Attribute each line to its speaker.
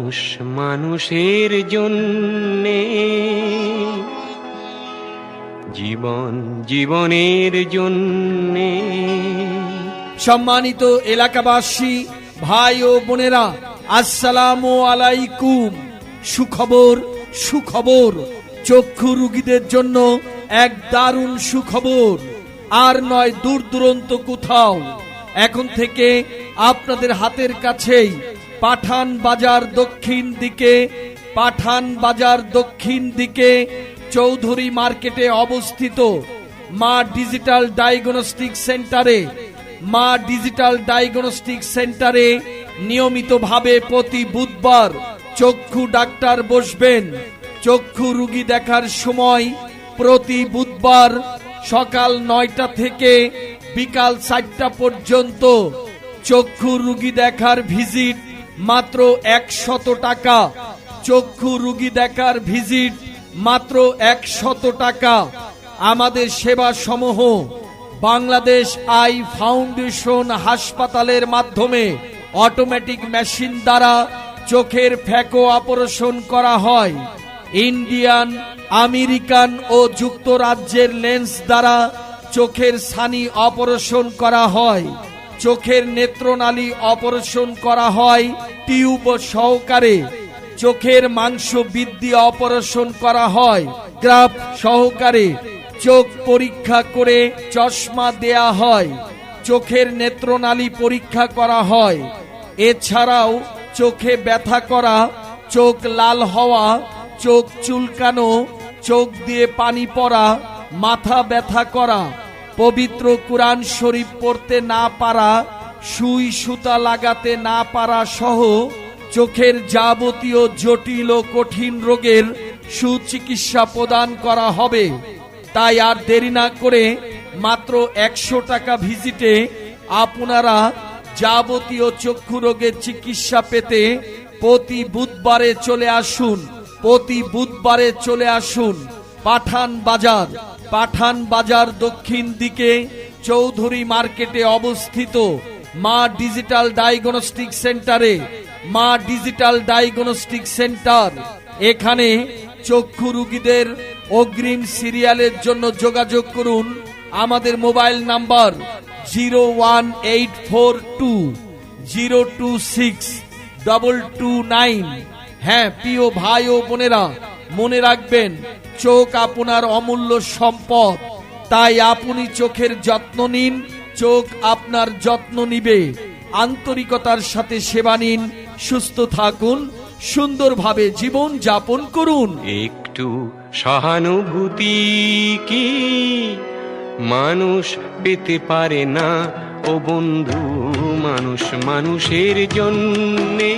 Speaker 1: মানুষ মানুষের জন্যে, জীবন জীবনের জন্যে।
Speaker 2: সম্মানিত এলাকাবাসী, ভাই ও বোনেরা, আসসালামু আলাইকুম। সুখবর, সুখবর, চক্ষু রোগীদের জন্য এক দারুণ সুখবর। আর নয় দূর দূরান্ত কোথাও, এখন থেকে আপনাদের হাতের কাছেই পাঠান বাজার দক্ষিণ দিকে চৌধুরী মার্কেটে অবস্থিত মা ডিজিটাল ডায়াগনস্টিক সেন্টারে নিয়মিতভাবে প্রতি বুধবার চক্ষু ডাক্তার বসবেন। চক্ষু রোগী দেখার সময় প্রতি বুধবার সকাল 9টা থেকে বিকাল 4টা পর্যন্ত। চক্ষু রোগী দেখার ভিজিট মাত্র 100 টাকা। চক্ষু রোগী দেখার ভিজিট মাত্র 100 টাকা। আমাদের সেবা সমূহ বাংলাদেশ আই ফাউন্ডেশন হাসপাতালের মাধ্যমে অটোমেটিক মেশিন দ্বারা চোখের ফ্যাকো অপারেশন করা হয়। ইন্ডিয়ান, আমেরিকান ও যুক্তরাজ্যের লেন্স দ্বারা চোখের ছানি অপারেশন করা হয়। চোখের নেত্রনালী অপারেশন করা হয় টিউব সহকারে। চোখের মাংস বৃদ্ধি অপারেশন করা হয় গ্রাফ সহকারে। চোখ পরীক্ষা করে চশমা দেয়া হয়। চোখের নেত্রনালী পরীক্ষা করা হয়। এছাড়াও চোখে ব্যথা করা, চোখ লাল হওয়া, চোখ চুলকানো, চোখ দিয়ে পানি পড়া, মাথা ব্যথা করা, পবিত্র কুরআন শরীফ পড়তে না পারা, সুই সুতা লাগাতে না পারা সহ চোখের যাবতীয় জটিল ও কঠিন রোগের সুচিকিৎসা প্রদান করা হবে। তাই আর দেরি না করে মাত্র 100 টাকা ভিজিটে আপনারা যাবতীয় চক্ষু রোগের চিকিৎসা পেতে প্রতি বুধবারে চলে আসুন পাঠান বাজার দক্ষিণ দিকে চৌধুরী মার্কেটে অবস্থিত মা ডিজিটাল ডায়াগনস্টিক সেন্টার। এখানে চক্ষু রোগীদের অগ্রিম সিরিয়ালের জন্য যোগাযোগ করুন আমাদের মোবাইল নাম্বার 01842026229। হ্যাঁ প্রিয় ভাই ও বোনেরা, মনে রাখবেন চোখ আপনার অমূল্য সম্পদ। তাই আপনি চোখের যত্ন নিন, চোখ আপনার যত্ন নিবে। আন্তরিকতার সাথে সেবা নিন, সুস্থ থাকুন, সুন্দরভাবে জীবন যাপন করুন।
Speaker 1: একটু সহানুভূতি কি মানুষ পেতে পারে না ও বন্ধু, মানুষ মানুষের জন্যে।